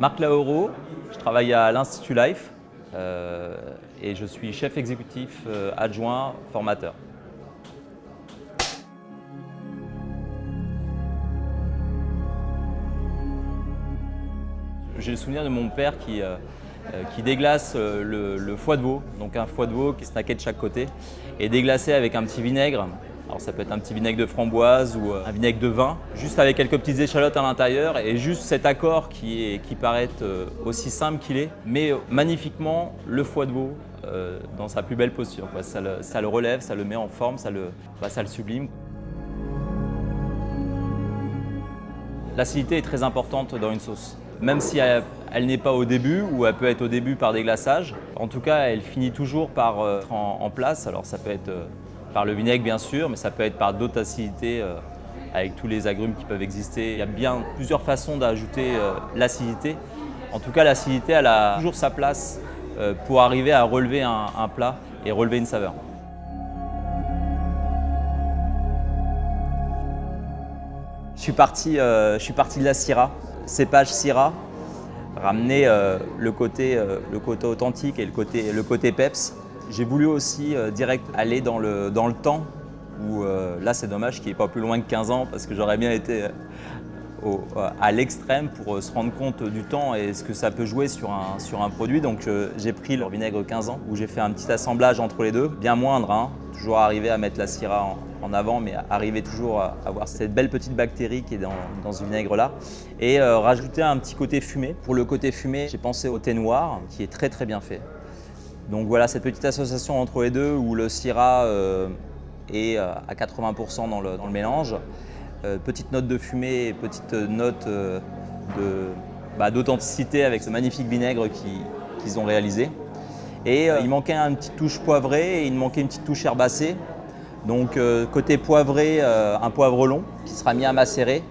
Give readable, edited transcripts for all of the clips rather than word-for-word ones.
Marc Lauro, je travaille à l'Institut Life et je suis chef exécutif adjoint formateur. J'ai le souvenir de mon père qui déglace le foie de veau, donc un foie de veau qui se snackait de chaque côté, et déglacé avec un petit vinaigre. Alors ça peut être un petit vinaigre de framboise ou un vinaigre de vin, juste avec quelques petites échalotes à l'intérieur et juste cet accord qui paraît aussi simple qu'il est, mais magnifiquement le foie de veau dans sa plus belle posture. Ça le relève, ça le met en forme, ça le sublime. L'acidité est très importante dans une sauce. Même si elle n'est pas au début, ou elle peut être au début par déglaçage, en tout cas elle finit toujours par être en place. Alors ça peut être par le vinaigre bien sûr, mais ça peut être par d'autres acidités avec tous les agrumes qui peuvent exister. Il y a bien plusieurs façons d'ajouter l'acidité. En tout cas l'acidité elle a toujours sa place pour arriver à relever un plat et relever une saveur. Je suis parti de la Syrah, cépage Syrah, ramener le côté authentique et le côté peps. J'ai voulu aussi direct aller dans le temps, où là c'est dommage qu'il n'y ait pas plus loin que 15 ans parce que j'aurais bien été à l'extrême pour se rendre compte du temps et ce que ça peut jouer sur un produit. Donc j'ai pris le vinaigre 15 ans où j'ai fait un petit assemblage entre les deux, bien moindre, hein, toujours arriver à mettre la Syrah en avant, mais arriver toujours à avoir cette belle petite bactérie qui est dans ce vinaigre-là. Et rajouter un petit côté fumé. Pour le côté fumé, j'ai pensé au thé noir qui est très très bien fait. Donc voilà cette petite association entre les deux où le Syrah est à 80% dans le mélange. Petite note de fumée et petite note d'authenticité avec ce magnifique vinaigre qu'ils ont réalisé. Et il manquait une petite touche poivrée et il manquait une petite touche herbacée. Donc côté poivré, un poivre long qui sera mis à macérer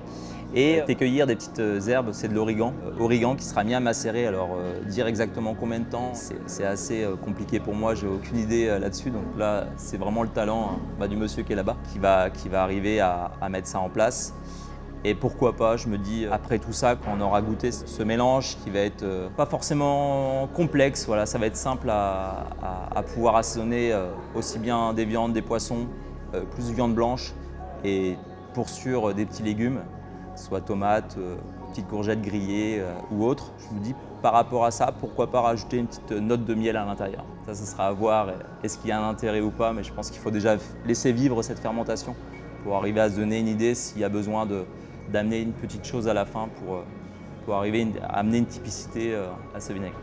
et cueillir des petites herbes, c'est de l'origan, origan qui sera mis à macérer. Alors dire exactement combien de temps, c'est assez compliqué pour moi, j'ai aucune idée là-dessus. Donc là, c'est vraiment le talent du monsieur qui est là-bas qui va arriver à mettre ça en place. Et pourquoi pas, je me dis, après tout ça, quand on aura goûté ce mélange qui va être pas forcément complexe, voilà, ça va être simple à pouvoir assaisonner aussi bien des viandes, des poissons, plus de viande blanche et pour sûr des petits légumes, soit tomates, petites courgettes grillées ou autres. Je me dis, par rapport à ça, pourquoi pas rajouter une petite note de miel à l'intérieur. Ça sera à voir, est-ce qu'il y a un intérêt ou pas, mais je pense qu'il faut déjà laisser vivre cette fermentation pour arriver à se donner une idée s'il y a besoin d'amener une petite chose à la fin pour arriver à amener une typicité à ce vinaigre.